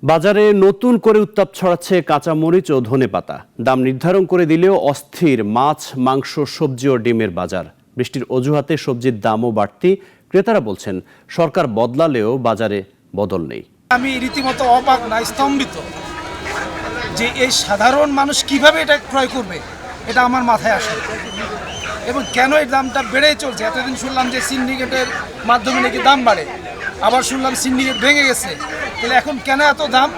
বাজারে নতুন করে উত্তাপ ছড়াচ্ছে কাঁচা মরিচ ও ধনেপাতা। দাম নির্ধারণ করে দিলেও অস্থির মাছ, মাংস, সবজি ও ডিমের বাজার। বৃষ্টির অজুহাতে সবজির দামও বাড়তি। ক্রেতারা বলছেন সরকার বদলালেও বাজারে বদল নেই। আমি রীতিমতো অবাক না স্তম্ভিত যে এই সাধারণ মানুষ কিভাবে এটা ক্রয় করবে, এটা আমার মাথায় আসে এবং কেন এই দামটা বেড়েই চলছে। এতদিন শুনলাম যে সিন্ডিকেটের মাধ্যমে নাকি দাম বাড়ে, আবার শুনলাম সিন্ডিকেট ভেঙে গেছে, তাহলে এখন কেন এত দাম?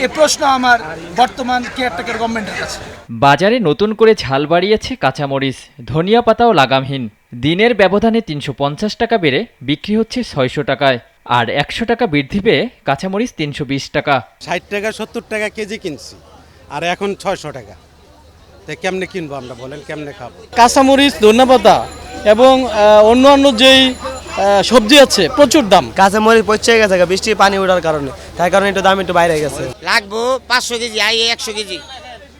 এই প্রশ্ন আমার বর্তমান কেয়ারটেকার গভর্নমেন্টের কাছে। বাজারে নতুন করে ঝাল বাড়িয়েছে কাঁচামরিচ, ধনিয়া পাতাও লাগামহীন। দিনের ব্যবধানে ৩৫০ টাকা বেড়ে বিক্রি হচ্ছে ৬০০ টাকায়, আর ১০০ টাকা বৃদ্ধি পেয়ে কাঁচামরিচ ৩২০ টাকা। ৬০ টাকা ৭০ টাকা কেজি কিনছি, আর এখন ৬০০ টাকা। তাই কেমনে কিনবো আমরা, বলেন কেমনে খাবো? কাঁচামরিচ, ধনেপাতা এবং অন্যান্য যেই সবজি আছে প্রচুর দাম। কাঁচামরিচ পচে গেছে বৃষ্টি পানি ওঠার কারণে, তাই কারণে একটু দাম একটু বাইরে গেছে। লাগবো ৫০০ কেজি, আই ১০০ কেজি,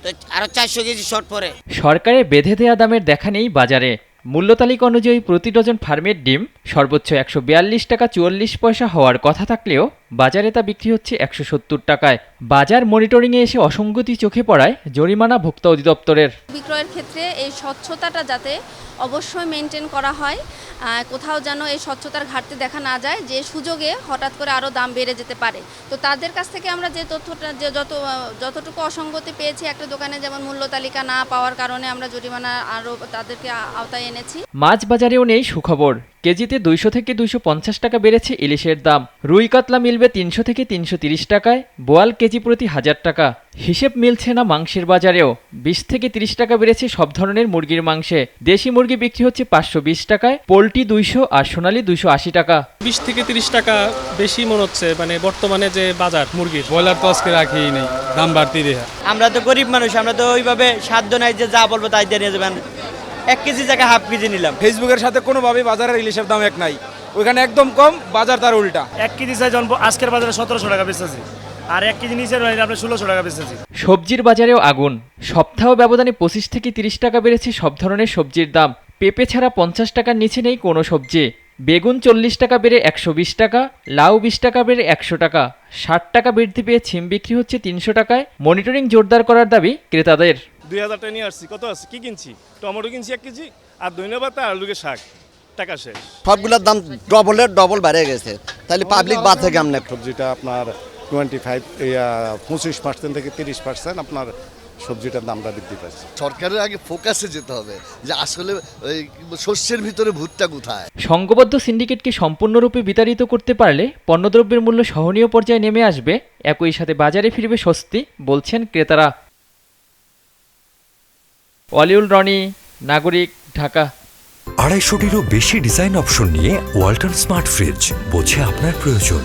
তো আরো ৪০০ কেজি শর্ট পড়ে। সরকারের বেঁধে দেয়া দামের দেখা নেই বাজারে। মূল্য তালিকা অনুযায়ী প্রতি ডজন ফার্মের ডিম সর্বোচ্চ ১৪২ টাকা ৪৪ পয়সা হওয়ার কথা থাকলেও বাজারে তা বিক্রি হচ্ছে ১৭০ টাকায়। বাজার মনিটরিংয়ে এসে অসঙ্গতি চোখে পড়ায় জরিমানা ভোক্তা অধিদপ্তরের। বিক্রয়ের ক্ষেত্রে এই স্বচ্ছতাটা যাতে অবশ্যই মেনটেন করা হয়, কোথাও যেন এই স্বচ্ছতার ঘাটতি দেখা না যায়, যে সুযোগে হঠাৎ করে আরও দাম বেড়ে যেতে পারে। তো তাদের কাছ থেকে আমরা যে তথ্যটা যতটুকু অসঙ্গতি পেয়েছি, একটা দোকানে যেমন মূল্য তালিকা না পাওয়ার কারণে আমরা জরিমানা আরও তাদেরকে আওতায় এনেছি। মাছ বাজারেও নেই সুখবর। কেজিতে ২০০ থেকে ২৫০ টাকা বেড়েছে ইলিশের দাম। রুই কাতলা মিলবে ৩০০ থেকে ৩৩০ টাকায়, বোয়াল কেজি প্রতি ১০০০ টাকা। হিসেব মিলছে না মাংসের বাজারেও। ২০ থেকে ৩০ টাকা বেড়েছে সব ধরনের মুরগির মাংসে। দেশি মুরগি বিক্রি হচ্ছে ৫২০ টাকায়, পোলট্রি ২০০ আর সোনালী ২৮০ টাকা। ২০ থেকে ৩০ টাকা বেশি মনে হচ্ছে, মানে বর্তমানে যে বাজার মুরগির। ব্রয়লার তো আজকে রাখিই নেই, দাম বাড়তি রেখা। আমরা তো গরিব মানুষ, আমরা তো ওইভাবে সাধ্য নাই যে যা বলবো তাই দিয়ে নিয়ে যাবেন। ১ কেজি জায়গায় হাফ কেজি নিলাম। ফেসবুকের সাথে কোনোভাবেই বাজারের ইলিশের দাম এক নাই, ওইখানে একদম কম, বাজার তার উল্টা। ১ কেজি চাই আজকের বাজারে ১৭০০ টাকা বেচেছি, আর ১ কেজি নিচে আমরা ১৬০০ টাকা বেচেছি। সবজির বাজারেও আগুন। সপ্তাহ ব্যবধানে ২৫ থেকে ৩০ টাকা বেড়েছে সব ধরনের সবজির দাম। পেঁপে ছাড়া ৫০ টাকার নিচে নেই কোনো সবজি। বেগুন ৪০ টাকা বেড়ে ১২০ টাকা, লাউ ২০ টাকা বেড়ে ১০০ টাকা, ৬০ টাকা বৃদ্ধি পেয়ে ছিম বিক্রি হচ্ছে ৩০০ টাকায়। মনিটরিং জোরদার করার দাবি ক্রেতাদের। ২০০০ টাকা নিয়ে আসছি, কত আছে কি কিনছি? টমেটো কিনছি ১ কেজি, আর ধনেপাতা আর আলুকে শাক, টাকা শেষ। সবগুলোর দাম ডবল বেড়ে গেছে, তাহলে পাবলিক বাদ থেকে আমরা। সবজিটা আপনার 25% থেকে 30% আপনার সবজিটার দামটা বৃদ্ধি পাচ্ছে। সরকারের আগে ফোকাসে যেতে হবে যে আসলে ওই শস্যের ভিতরে ভুট্টা কোথায়। সংঘবদ্ধ সিন্ডিকেটকে সম্পূর্ণরূপে বিতাড়িত করতে পারলে পণ্যদ্রব্যের মূল্য সহনীয় পর্যায়ে নেমে আসবে, একই সাথে বাজারে ফিরবে স্বস্তি, বলছেন ক্রেতারা। ওয়ালিউল রনি, নাগরিক, ঢাকা। ২৫০টিরও বেশি ডিজাইন অপশন নিয়ে ওয়ালটন স্মার্ট ফ্রিজ, বোঝে আপনার প্রয়োজন।